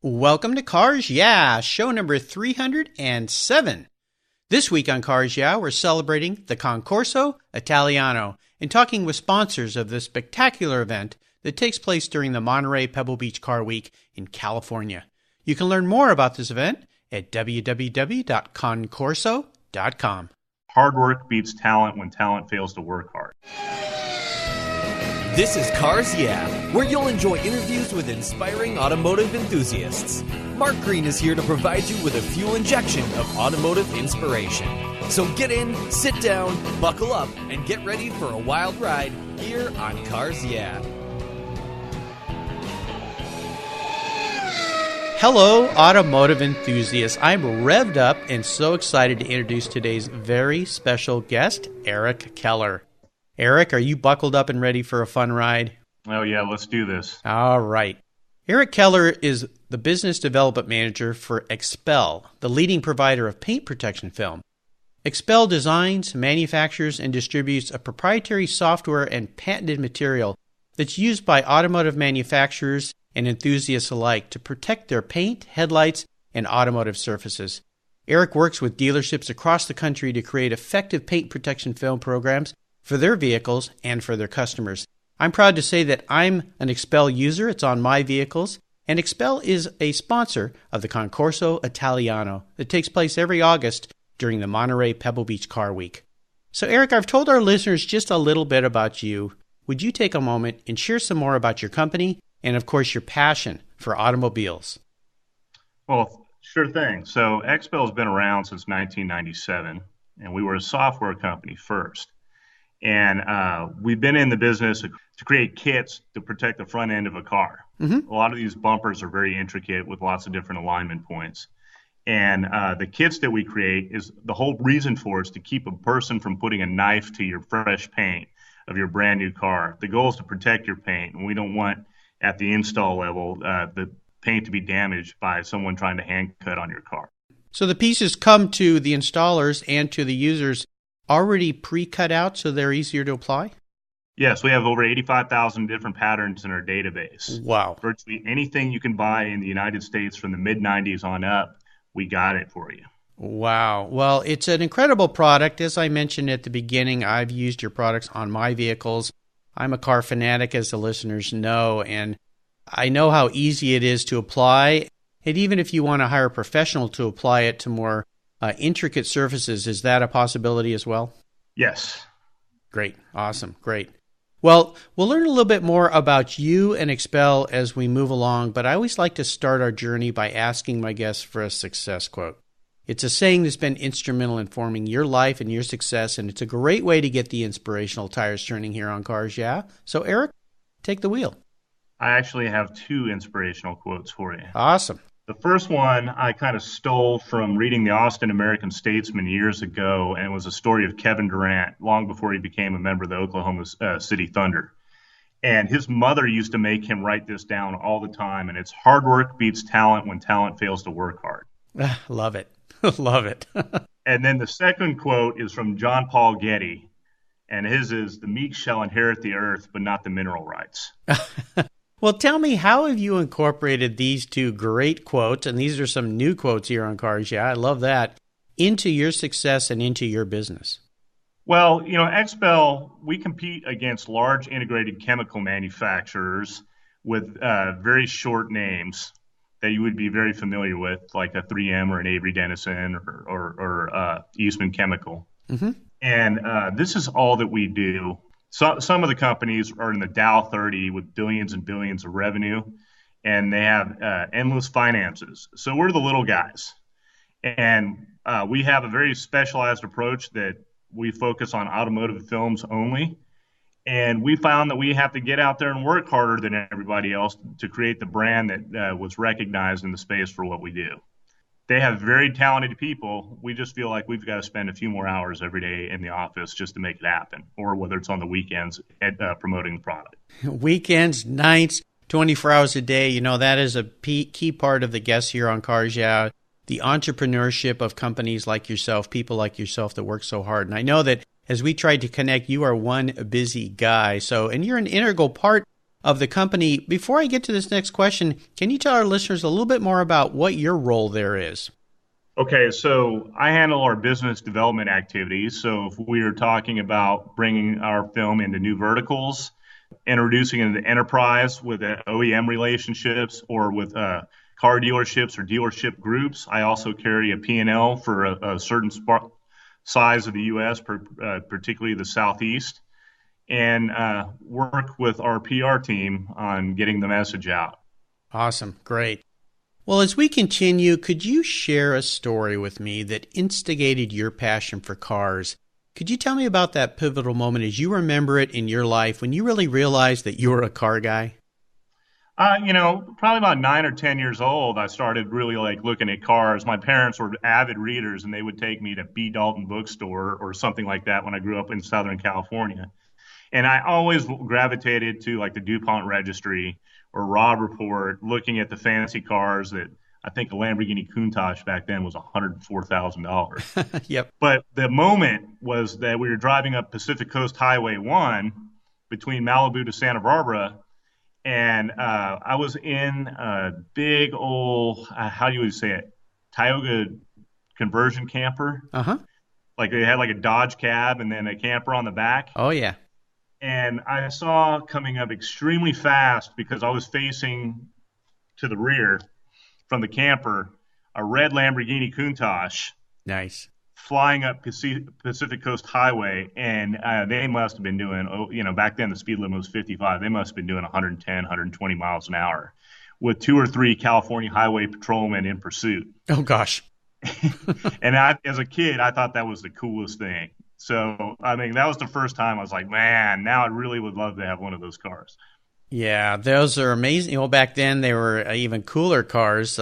Welcome to Cars Yeah, show number 307. This week on Cars Yeah, we're celebrating the Concorso Italiano and talking with sponsors of this spectacular event that takes place during the Monterey Pebble Beach Car Week in California. You can learn more about this event at www.concorso.com. Hard work beats talent when talent fails to work hard. This is Cars Yeah, where you'll enjoy interviews with inspiring automotive enthusiasts. Mark Green is here to provide you with a fuel injection of automotive inspiration. So get in, sit down, buckle up, and get ready for a wild ride here on Cars Yeah. Hello, automotive enthusiasts. I'm revved up and so excited to introduce today's very special guest, Eric Keller. Eric, are you buckled up and ready for a fun ride? Oh, yeah, let's do this. All right. Eric Keller is the Business Development Manager for XPEL, the leading provider of paint protection film. XPEL designs, manufactures, and distributes a proprietary software and patented material that's used by automotive manufacturers and enthusiasts alike to protect their paint, headlights, and automotive surfaces. Eric works with dealerships across the country to create effective paint protection film programs for their vehicles and for their customers. I'm proud to say that I'm an XPEL user. It's on my vehicles. And XPEL is a sponsor of the Concorso Italiano that takes place every August during the Monterey Pebble Beach Car Week. So Eric, I've told our listeners just a little bit about you. Would you take a moment and share some more about your company and, of course, your passion for automobiles? Well, sure thing. So XPEL has been around since 1997, and we were a software company first. And we've been in the business to create kits to protect the front end of a car. Mm-hmm. A lot of these bumpers are very intricate with lots of different alignment points. And the kits that we create is the whole reason for is to keep a person from putting a knife to your fresh paint of your brand new car. The goal is to protect your paint. And we don't want at the install level the paint to be damaged by someone trying to hand cut on your car. So the pieces come to the installers and to the users already pre-cut out so they're easier to apply? Yes, we have over 85,000 different patterns in our database. Wow. Virtually anything you can buy in the United States from the mid-90s on up, we got it for you. Wow. Well, it's an incredible product. As I mentioned at the beginning, I've used your products on my vehicles. I'm a car fanatic, as the listeners know, and I know how easy it is to apply. And even if you want to hire a professional to apply it to more intricate surfaces, is that a possibility as well? Yes. Great. Awesome. Great. Well, we'll learn a little bit more about you and XPEL as we move along, but I always like to start our journey by asking my guests for a success quote. It's a saying that's been instrumental in forming your life and your success, and it's a great way to get the inspirational tires turning here on Cars Yeah. So, Eric, take the wheel. I actually have two inspirational quotes for you. Awesome. The first one I kind of stole from reading the Austin American-Statesman years ago, and it was a story of Kevin Durant long before he became a member of the Oklahoma City Thunder. And his mother used to make him write this down all the time, and it's hard work beats talent when talent fails to work hard. Love it. Love it. And then the second quote is from John Paul Getty, and his is, "The meek shall inherit the earth, but not the mineral rights." Well, tell me, how have you incorporated these two great quotes, and these are some new quotes here on Cars Yeah, I love that, into your success and into your business? Well, XPEL, we compete against large integrated chemical manufacturers with very short names that you would be very familiar with, like a 3M or an Avery Dennison or Eastman Chemical. Mm-hmm. And this is all that we do. So, some of the companies are in the Dow 30 with billions and billions of revenue, and they have endless finances. So we're the little guys. And we have a very specialized approach that we focus on automotive films only. And we found that we have to get out there and work harder than everybody else to create the brand that was recognized in the space for what we do. They have very talented people. We just feel like we've got to spend a few more hours every day in the office just to make it happen, or whether it's on the weekends at promoting the product. Weekends, nights, 24 hours a day. That is a key part of the guests here on Cars Yeah, the entrepreneurship of companies like yourself, people like yourself that work so hard. And I know that as we tried to connect, you are one busy guy. And you're an integral part of the company. Before I get to this next question, can you tell our listeners a little bit more about what your role there is? Okay, so I handle our business development activities. So if we are talking about bringing our film into new verticals, introducing it into enterprise with OEM relationships or with car dealerships or dealership groups, I also carry a P&L for a certain size of the U.S., particularly the Southeast, and work with our PR team on getting the message out. Awesome. Great. Well, as we continue, could you share a story with me that instigated your passion for cars? Could you tell me about that pivotal moment as you remember it in your life when you really realized that you were a car guy? Probably about 9 or 10 years old, I started really looking at cars. My parents were avid readers, and they would take me to B. Dalton Bookstore or something like that when I grew up in Southern California. And I always gravitated to the DuPont Registry or Robb Report, looking at the fancy cars that I think a Lamborghini Countach back then was $104,000. Yep. But the moment was that we were driving up Pacific Coast Highway 1 between Malibu to Santa Barbara, and I was in a big old, how do you say it, Tioga conversion camper. Uh-huh. They had a Dodge cab and then a camper on the back. Oh, yeah. And I saw coming up extremely fast, because I was facing to the rear from the camper, a red Lamborghini Countach. Nice. Flying up Pacific Coast Highway, and they must have been doing, back then the speed limit was 55. They must have been doing 110, 120 miles an hour with 2 or 3 California highway patrolmen in pursuit. Oh, gosh. And as a kid, I thought that was the coolest thing. So, that was the first time I was like, man, now I really would love to have one of those cars. Yeah, those are amazing. Well, back then they were even cooler cars.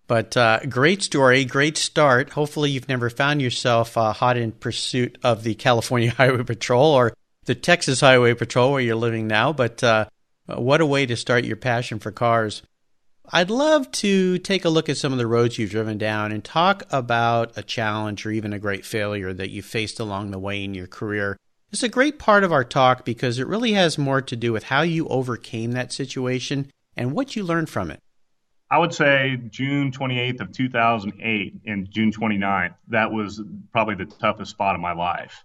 But great story, great start. Hopefully you've never found yourself hot in pursuit of the California Highway Patrol or the Texas Highway Patrol where you're living now. But what a way to start your passion for cars. I'd love to take a look at some of the roads you've driven down and talk about a challenge or even a great failure that you faced along the way in your career. It's a great part of our talk because it really has more to do with how you overcame that situation and what you learned from it. I would say June 28th of 2008 and June 29th, that was probably the toughest spot of my life.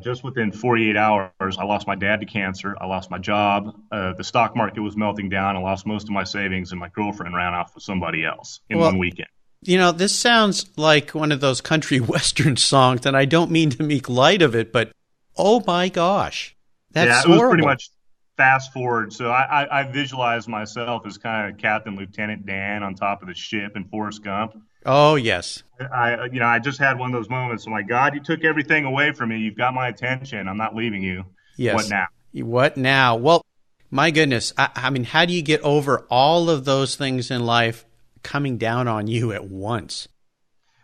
Just within 48 hours, I lost my dad to cancer. I lost my job. The stock market was melting down. I lost most of my savings, and my girlfriend ran off with somebody else in one weekend. This sounds like one of those country western songs, and I don't mean to make light of it, but oh my gosh, that's horrible. It was pretty much fast forward. So I visualize myself as kind of Captain Lieutenant Dan on top of the ship in Forrest Gump. Oh, yes. I just had one of those moments. Oh my God, you took everything away from me. You've got my attention. I'm not leaving you. Yes. What now? What now? Well, my goodness. How do you get over all of those things in life coming down on you at once?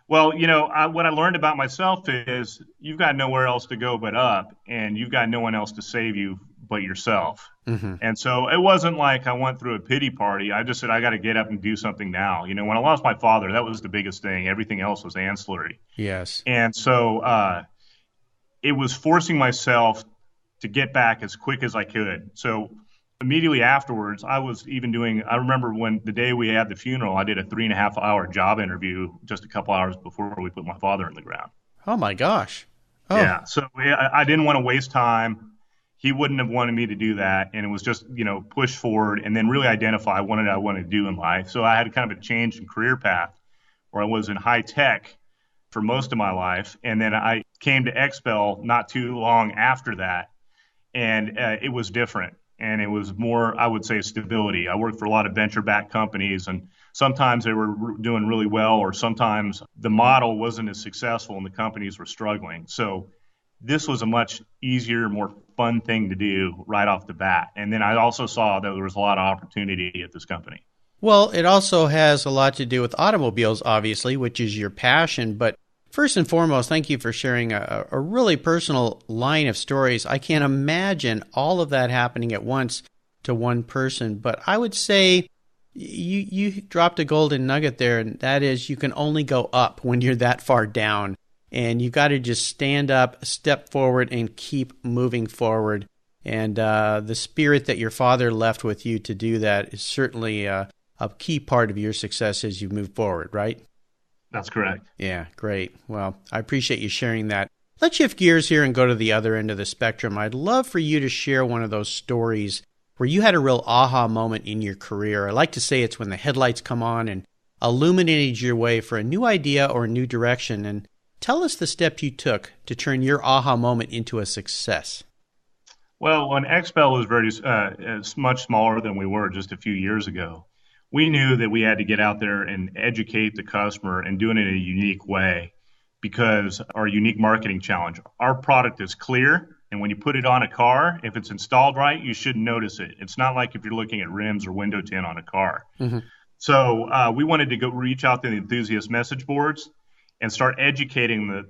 Well, what I learned about myself is you've got nowhere else to go but up, and you've got no one else to save you but yourself. Mm-hmm. And so it wasn't like I went through a pity party. I just said, I got to get up and do something now. When I lost my father, that was the biggest thing. Everything else was ancillary. Yes. And so it was forcing myself to get back as quick as I could. So immediately afterwards, I remember when the day we had the funeral, I did a 3.5-hour job interview just a couple hours before we put my father in the ground. Oh my gosh. Oh. Yeah. So I didn't want to waste time. He wouldn't have wanted me to do that. And it was just, push forward and then really identify what I wanted to do in life. So I had kind of a change in career path where I was in high tech for most of my life. And then I came to XPEL not too long after that. And it was different. And it was more, I would say, stability. I worked for a lot of venture-backed companies, and sometimes they were doing really well, or sometimes the model wasn't as successful and the companies were struggling. So this was a much easier, more fun thing to do right off the bat. And then I also saw that there was a lot of opportunity at this company. Well, it also has a lot to do with automobiles, obviously, which is your passion. But first and foremost, thank you for sharing a really personal line of stories. I can't imagine all of that happening at once to one person. But I would say you dropped a golden nugget there, and that is you can only go up when you're that far down. And you got to just stand up, step forward, and keep moving forward. And the spirit that your father left with you to do that is certainly a key part of your success as you move forward, right? That's correct. Yeah, great. Well, I appreciate you sharing that. Let's shift gears here and go to the other end of the spectrum. I'd love for you to share one of those stories where you had a real aha moment in your career. I like to say it's when the headlights come on and illuminated your way for a new idea or a new direction. And tell us the steps you took to turn your aha moment into a success. Well, when XPEL was much smaller than we were just a few years ago, we knew that we had to get out there and educate the customer and do it in a unique way because our unique marketing challenge. Our product is clear, and when you put it on a car, if it's installed right, you shouldn't notice it. It's not like if you're looking at rims or window tint on a car. Mm-hmm. So we wanted to go reach out to the enthusiast message boards and start educating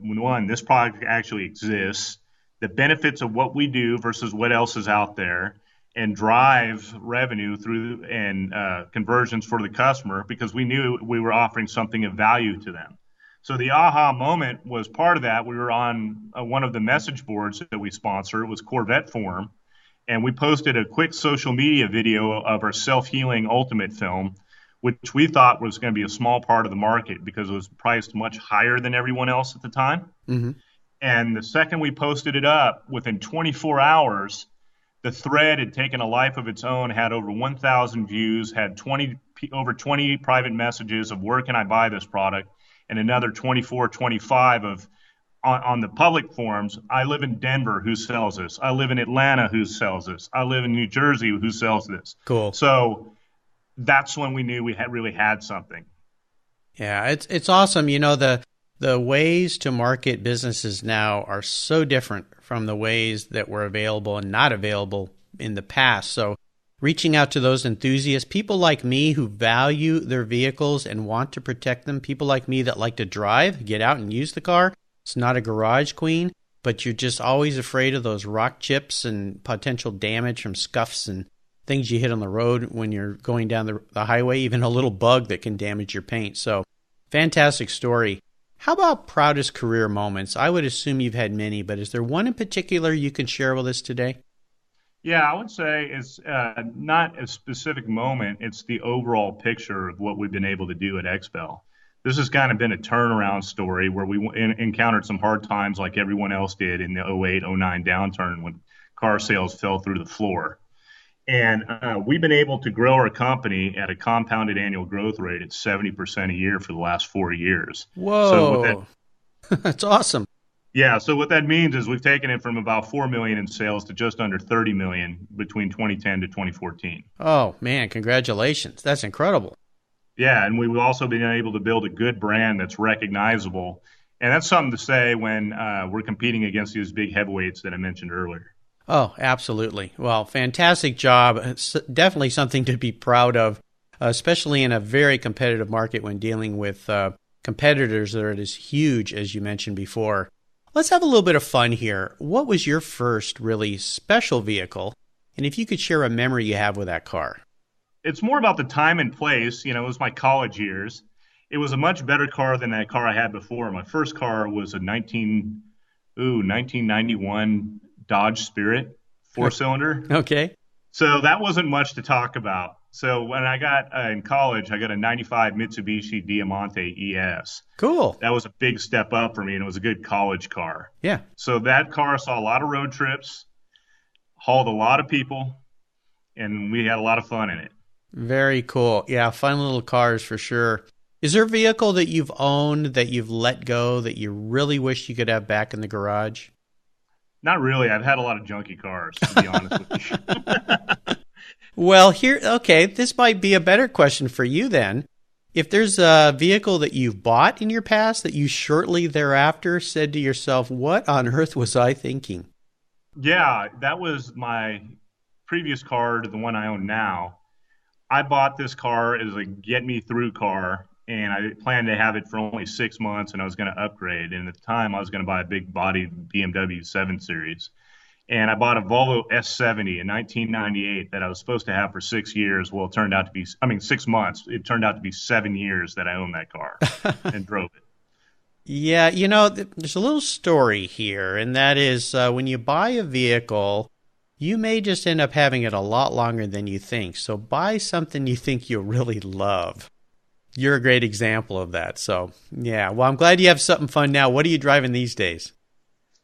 this product actually exists, the benefits of what we do versus what else is out there, and drive revenue through and conversions for the customer because we knew we were offering something of value to them. So the aha moment was part of that. We were on one of the message boards that we sponsor. It was Corvette Forum, and we posted a quick social media video of our self-healing ultimate film, which we thought was going to be a small part of the market because it was priced much higher than everyone else at the time. Mm-hmm. And the second we posted it up, within 24 hours, the thread had taken a life of its own, had over 1,000 views, had over 20 private messages of where can I buy this product, and another 25 on the public forums. I live in Denver, who sells this? I live in Atlanta, who sells this? I live in New Jersey, who sells this? Cool. So that's when we knew we really had something. Yeah, it's awesome. You know, the ways to market businesses now are so different from the ways that were available and not available in the past. So reaching out to those enthusiasts, people like me who value their vehicles and want to protect them, people like me that like to drive, get out and use the car. It's not a garage queen, but you're just always afraid of those rock chips and potential damage from scuffs and things you hit on the road when you're going down the highway, even a little bug that can damage your paint. So fantastic story. How about proudest career moments? I would assume you've had many, but is there one in particular you can share with us today? Yeah, I would say it's not a specific moment. It's the overall picture of what we've been able to do at XPEL. This has kind of been a turnaround story where we encountered some hard times like everyone else did in the 08, 09 downturn when car sales fell through the floor. And we've been able to grow our company at a compounded annual growth rate at 70% a year for the last 4 years. Whoa, that's awesome. Yeah, so what that means is we've taken it from about $4 million in sales to just under $30 million between 2010 to 2014. Oh, man, congratulations. That's incredible. Yeah, and we've also been able to build a good brand that's recognizable. And that's something to say when we're competing against these big heavyweights that I mentioned earlier. Oh, absolutely. Well, fantastic job. It's definitely something to be proud of, especially in a very competitive market when dealing with competitors that are as huge as you mentioned before. Let's have a little bit of fun here. What was your first really special vehicle? And if you could share a memory you have with that car. It's more about the time and place. You know, it was my college years. It was a much better car than that car I had before. My first car was a 1991 Dodge Spirit, 4-cylinder. Okay. So that wasn't much to talk about. So when I got in college, I got a 95 Mitsubishi Diamante ES. Cool. That was a big step up for me, and it was a good college car. Yeah. So that car saw a lot of road trips, hauled a lot of people, and we had a lot of fun in it. Very cool. Yeah, fun little cars for sure. Is there a vehicle that you've owned that you've let go that you really wish you could have back in the garage? Not really. I've had a lot of junky cars, to be honest with you. Well, this might be a better question for you then. If there's a vehicle that you've bought in your past that you shortly thereafter said to yourself, what on earth was I thinking? Yeah, that was my previous car to the one I own now. I bought this car as a get-me-through car, and I planned to have it for only 6 months, and I was going to upgrade. And at the time, I was going to buy a big-body BMW 7 Series. And I bought a Volvo S70 in 1998 that I was supposed to have for 6 years. Well, it turned out to be, 6 months. It turned out to be 7 years that I owned that car and drove it. Yeah, you know, there's a little story here, and that is when you buy a vehicle, you may just end up having it a lot longer than you think. So buy something you think you'll really love. You're a great example of that. So, yeah. Well, I'm glad you have something fun now. What are you driving these days?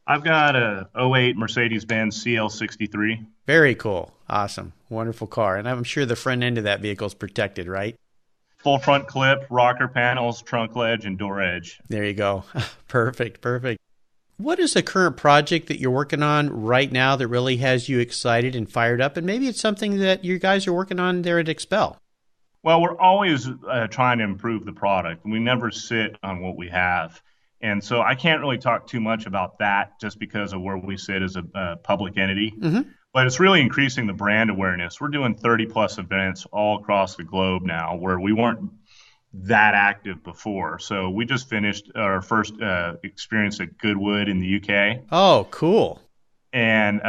I've got a '08 Mercedes-Benz CL63. Very cool. Awesome. Wonderful car. And I'm sure the front end of that vehicle is protected, right? Full front clip, rocker panels, trunk ledge, and door edge. There you go. Perfect. What is the current project that you're working on right now that really has you excited and fired up? And maybe it's something that you guys are working on there at XPEL. Well, we're always trying to improve the product. We never sit on what we have. And so I can't really talk too much about that just because of where we sit as a public entity. Mm-hmm. But it's really increasing the brand awareness. We're doing 30-plus events all across the globe now where we weren't that active before. So we just finished our first experience at Goodwood in the UK. Oh, cool. And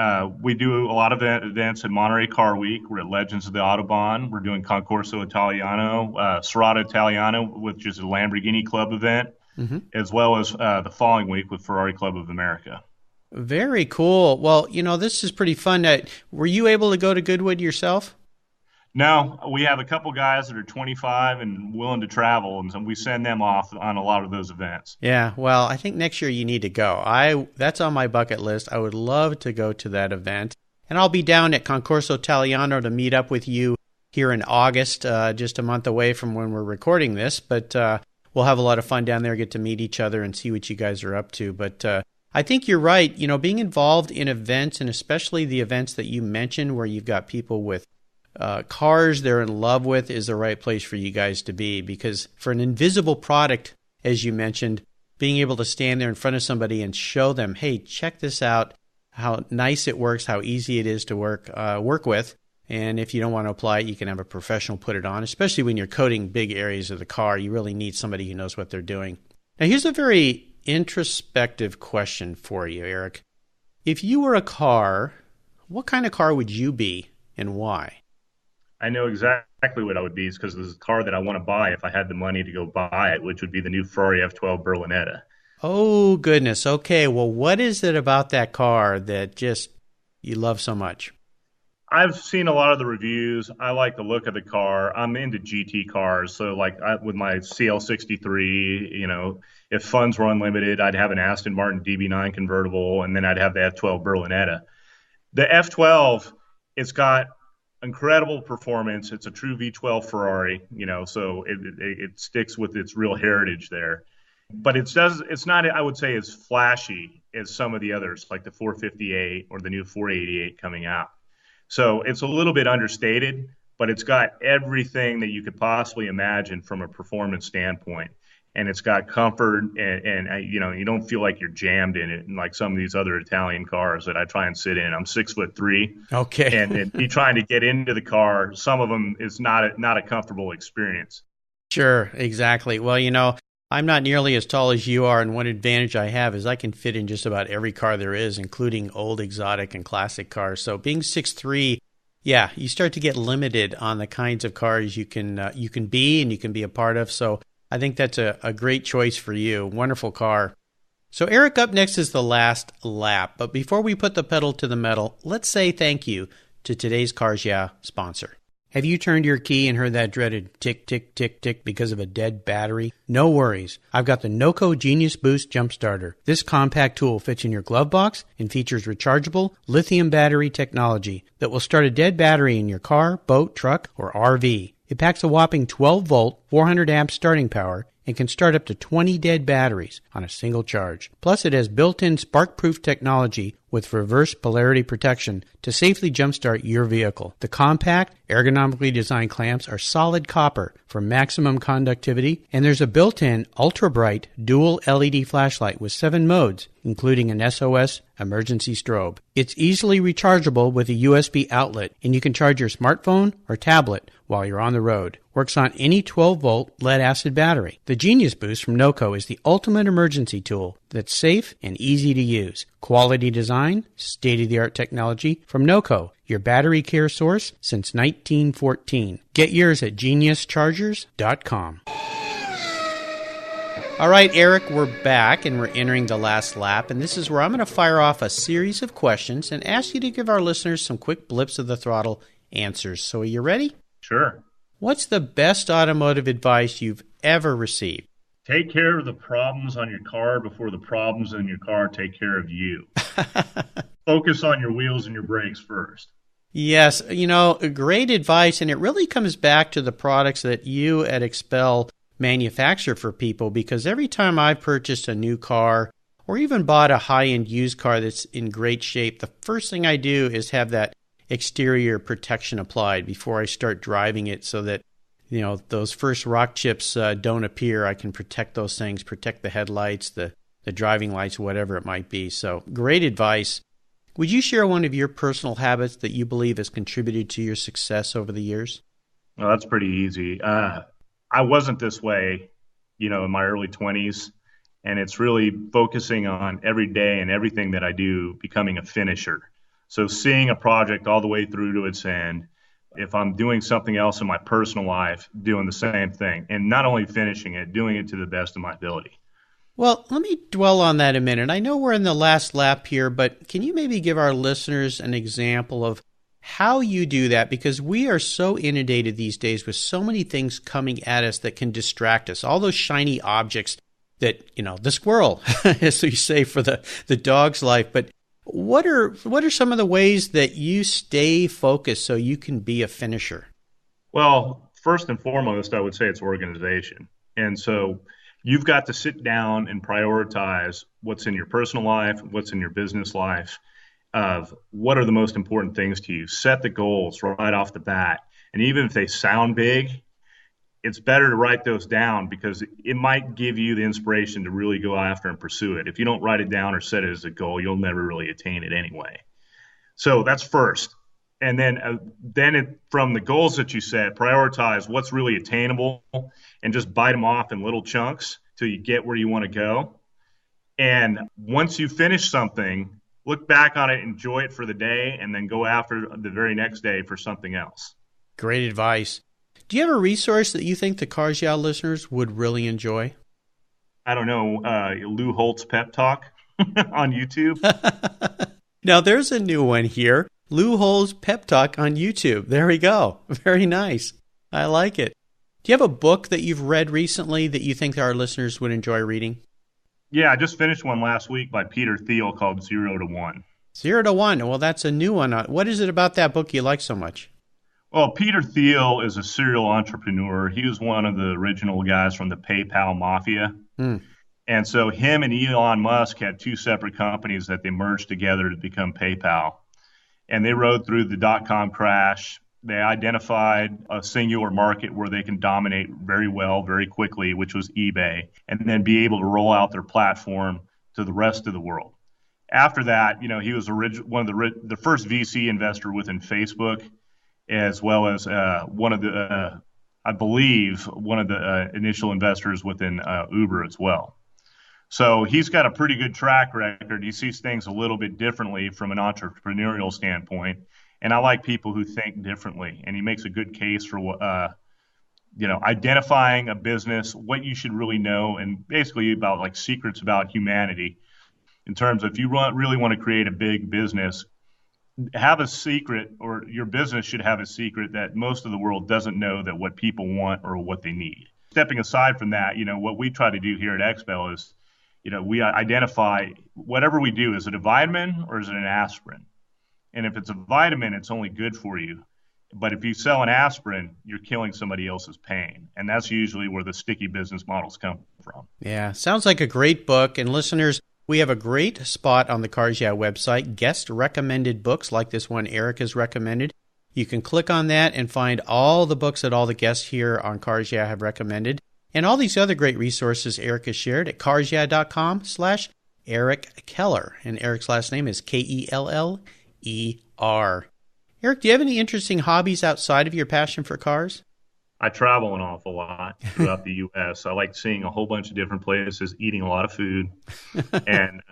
we do a lot of events at Monterey Car Week. We're at Legends of the Autobahn. We're doing Concorso Italiano, Serrato Italiano, which is a Lamborghini Club event, as well as the following week with Ferrari Club of America. Very cool. Well, this is pretty fun. Were you able to go to Goodwood yourself? No, we have a couple guys that are 25 and willing to travel, and so we send them off on a lot of those events. Yeah, well, I think next year you need to go. That's on my bucket list. I would love to go to that event. And I'll be down at Concorso Italiano to meet up with you here in August, just a month away from when we're recording this. But we'll have a lot of fun down there, get to meet each other and see what you guys are up to. But I think you're right. Being involved in events, and especially the events that you mentioned where you've got people with cars they're in love with, is the right place for you guys to be. Because for an invisible product, as you mentioned, being able to stand there in front of somebody and show them, hey, check this out, how nice it works, how easy it is to work with. And if you don't want to apply it, you can have a professional put it on, especially when you're coating big areas of the car. You really need somebody who knows what they're doing. Now, here's a very introspective question for you, Eric. If you were a car, what kind of car would you be and why? I know exactly what I would be, because this is a car that I want to buy if I had the money to go buy it, which would be the new Ferrari F12 Berlinetta. Oh, goodness. Okay, well, what is it about that car that just you love so much? I've seen a lot of the reviews. I like the look of the car. I'm into GT cars. So with my CL63, if funds were unlimited, I'd have an Aston Martin DB9 convertible, and then I'd have the F12 Berlinetta. The F12, it's got incredible performance. It's a true V12 Ferrari, so it sticks with its real heritage there. But it's not, I would say, as flashy as some of the others, like the 458 or the new 488 coming out. So it's a little bit understated, but it's got everything that you could possibly imagine from a performance standpoint. And it's got comfort, and you don't feel like you're jammed in it, and like some of these other Italian cars that I try and sit in. I'm 6'3". Okay. And be trying to get into the car, some of them is not a comfortable experience. Sure, exactly. Well, I'm not nearly as tall as you are, and one advantage I have is I can fit in just about every car there is, including old exotic and classic cars. So being 6'3", yeah, you start to get limited on the kinds of cars you can be and you can be a part of. So I think that's a great choice for you. Wonderful car. So Eric, up next is the last lap. But before we put the pedal to the metal, let's say thank you to today's Cars Yeah sponsor. Have you turned your key and heard that dreaded tick, tick, tick, tick because of a dead battery? No worries. I've got the NOCO Genius Boost Jump Starter. This compact tool fits in your glove box and features rechargeable lithium battery technology that will start a dead battery in your car, boat, truck, or RV. It packs a whopping 12-volt, 400 amp starting power and can start up to 20 dead batteries on a single charge. Plus, it has built-in spark-proof technology with reverse polarity protection to safely jumpstart your vehicle. The compact, ergonomically designed clamps are solid copper for maximum conductivity, and there's a built-in ultra-bright dual LED flashlight with 7 modes, including an SOS emergency strobe. It's easily rechargeable with a USB outlet, and you can charge your smartphone or tablet while you're on the road. Works on any 12-volt lead-acid battery. The Genius Boost from NOCO is the ultimate emergency tool that's safe and easy to use. Quality design, state-of-the-art technology from NOCO, your battery care source since 1914. Get yours at geniuschargers.com. All right, Eric, we're back and we're entering the last lap, and this is where I'm going to fire off a series of questions and ask you to give our listeners some quick blips of the throttle answers. So are you ready? Sure. What's the best automotive advice you've ever received? Take care of the problems on your car before the problems in your car take care of you. Focus on your wheels and your brakes first. Yes, great advice, and it really comes back to the products that you at XPEL manufacture for people, because every time I've purchased a new car or even bought a high-end used car that's in great shape, the first thing I do is have that exterior protection applied before I start driving it so that, those first rock chips don't appear. I can protect those things, protect the headlights, the driving lights, whatever it might be. So great advice. Would you share one of your personal habits that you believe has contributed to your success over the years? Well, that's pretty easy. I wasn't this way, in my early 20s, and it's really focusing on every day and everything that I do becoming a finisher. So seeing a project all the way through to its end. If I'm doing something else in my personal life, doing the same thing, and not only finishing it, doing it to the best of my ability. Well, let me dwell on that a minute. I know we're in the last lap here, but can you maybe give our listeners an example of how you do that? Because we are so inundated these days with so many things coming at us that can distract us. All those shiny objects that, the squirrel, as we say for the dog's life. But what are some of the ways that you stay focused so you can be a finisher? Well, first and foremost, I would say it's organization. And so you've got to sit down and prioritize what's in your personal life, what's in your business life, of what are the most important things to you. Set the goals right off the bat. And even if they sound big, it's better to write those down because it might give you the inspiration to really go after and pursue it. If you don't write it down or set it as a goal, you'll never really attain it anyway. So that's first. And then from the goals that you set, prioritize what's really attainable and just bite them off in little chunks till you get where you want to go. And once you finish something, look back on it, enjoy it for the day, and then go after the very next day for something else. Great advice. Do you have a resource that you think the Cars Yeah listeners would really enjoy? I don't know, Lou Holt's Pep Talk on YouTube. Now, there's a new one here. Lou Holt's Pep Talk on YouTube. There we go. Very nice. I like it. Do you have a book that you've read recently that you think our listeners would enjoy reading? Yeah, I just finished one last week by Peter Thiel called 0 to 1. 0 to 1. Well, that's a new one. What is it about that book you like so much? Well, Peter Thiel is a serial entrepreneur. He was one of the original guys from the PayPal mafia. And so him and Elon Musk had two separate companies that they merged together to become PayPal. And they rode through the dot-com crash. They identified a singular market where they can dominate very well, very quickly, which was eBay, and then be able to roll out their platform to the rest of the world. After that, he was one of the first VC investor within Facebook, as well as one of the initial investors within Uber as well. So he's got a pretty good track record. He sees things a little bit differently from an entrepreneurial standpoint. And I like people who think differently. And he makes a good case for, identifying a business, what you should really know, and basically about like secrets about humanity in terms of if you really want to create a big business, have a secret, or your business should have a secret that most of the world doesn't know that what people want or what they need. Stepping aside from that, what we try to do here at XPEL is, we identify whatever we do, is it a vitamin or is it an aspirin? And if it's a vitamin, it's only good for you. But if you sell an aspirin, you're killing somebody else's pain. And that's usually where the sticky business models come from. Yeah, sounds like a great book. And listeners, we have a great spot on the Cars Yeah website, guest recommended books like this one Eric has recommended. You can click on that and find all the books that all the guests here on Cars Yeah have recommended, and all these other great resources Eric has shared at carsyeah.com/Eric Keller. And Eric's last name is Keller. Eric, do you have any interesting hobbies outside of your passion for cars? I travel an awful lot throughout the U.S. I like seeing a whole bunch of different places, eating a lot of food, and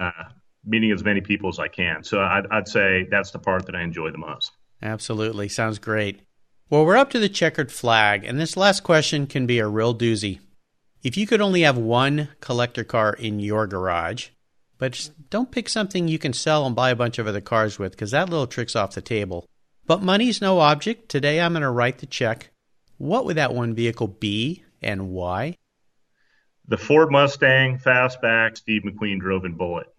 meeting as many people as I can. So I'd say that's the part that I enjoy the most. Absolutely. Sounds great. Well, we're up to the checkered flag, and this last question can be a real doozy. if you could only have one collector car in your garage, but don't pick something you can sell and buy a bunch of other cars with, because that little trick's off the table. But money's no object. Today I'm going to write the check. What would that one vehicle be and why? The Ford Mustang Fastback Steve McQueen drove in Bullitt.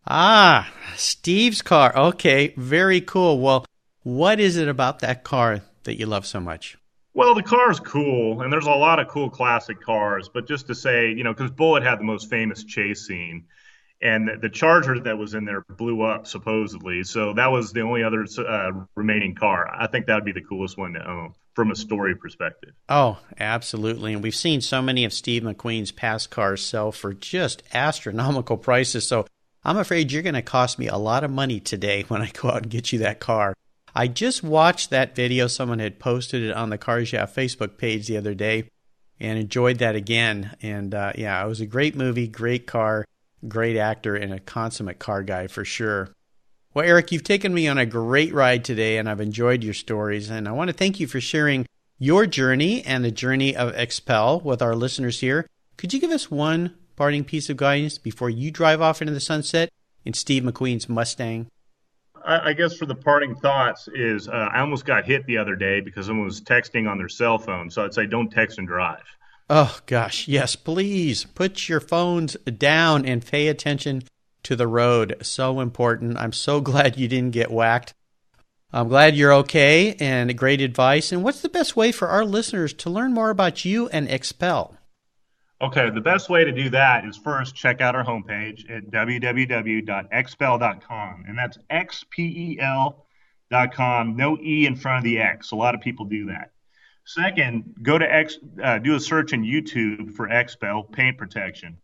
Ah, Steve's car. Okay, very cool. Well, what is it about that car that you love so much? Well, the car is cool, and there's a lot of cool classic cars. But just to say, because Bullitt had the most famous chase scene, and the Charger that was in there blew up, supposedly. So that was the only other remaining car. I think that would be the coolest one to own from a story perspective. Oh, absolutely. And we've seen so many of Steve McQueen's past cars sell for just astronomical prices. So I'm afraid you're going to cost me a lot of money today when I go out and get you that car. I just watched that video. Someone had posted it on the Cars Yeah Facebook page the other day and enjoyed that again. And yeah, it was a great movie, great car, great actor, and a consummate car guy for sure. Well, Eric, you've taken me on a great ride today, and I've enjoyed your stories. And I want to thank you for sharing your journey and the journey of XPEL with our listeners here. Could you give us one parting piece of guidance before you drive off into the sunset in Steve McQueen's Mustang? I guess for the parting thoughts is I almost got hit the other day because someone was texting on their cell phone. So I'd say don't text and drive. Oh, gosh. Yes, please put your phones down and pay attention to the road. So important. I'm so glad you didn't get whacked. I'm glad you're okay, and great advice. And what's the best way for our listeners to learn more about you and XPEL? Okay, the best way to do that is first check out our homepage at www.xpel.com, and that's XPEL.com, no E in front of the X. A lot of people do that. Second, go to do a search in YouTube for XPEL paint protection.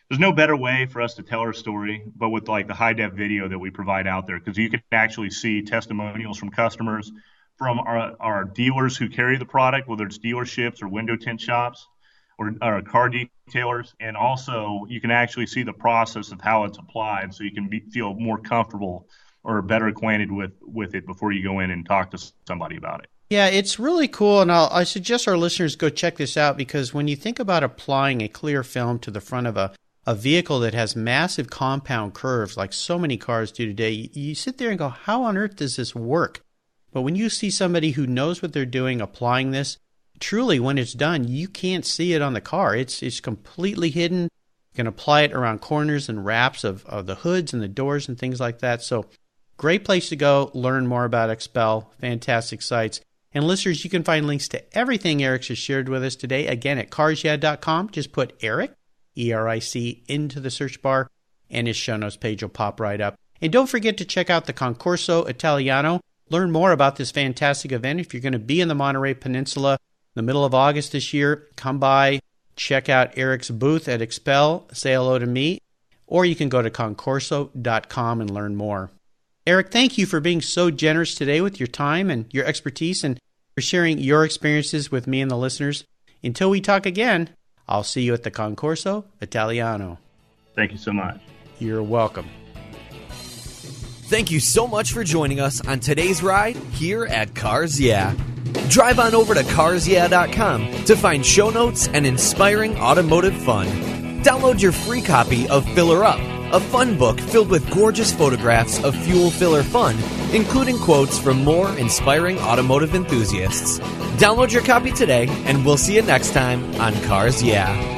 There's no better way for us to tell our story, but with like the high-def video that we provide out there, because you can actually see testimonials from customers, from our dealers who carry the product, whether it's dealerships or window tint shops or car detailers, and also you can actually see the process of how it's applied, so you can feel more comfortable or better acquainted with it before you go in and talk to somebody about it. Yeah, it's really cool, and I suggest our listeners go check this out, because when you think about applying a clear film to the front of a vehicle that has massive compound curves like so many cars do today, you sit there and go, how on earth does this work? But when you see somebody who knows what they're doing applying this, truly when it's done, you can't see it on the car. It's completely hidden. You can apply it around corners and wraps of the hoods and the doors and things like that. So great place to go, learn more about XPEL, fantastic sites. And listeners, you can find links to everything Eric has shared with us today, again, at carsyeah.com. Just put Eric, E-R-I-C, into the search bar, and his show notes page will pop right up. And don't forget to check out the Concorso Italiano. Learn more about this fantastic event. If you're going to be in the Monterey Peninsula in the middle of August this year, come by, check out Eric's booth at XPEL, say hello to me, or you can go to concorso.com and learn more. Eric, thank you for being so generous today with your time and your expertise, and for sharing your experiences with me and the listeners. Until we talk again, I'll see you at the Concorso Italiano. Thank you so much. You're welcome. Thank you so much for joining us on today's ride here at Cars Yeah. Drive on over to carsyeah.com to find show notes and inspiring automotive fun. Download your free copy of Filler Up, a fun book filled with gorgeous photographs of fuel filler fun, including quotes from more inspiring automotive enthusiasts. Download your copy today, and we'll see you next time on Cars Yeah.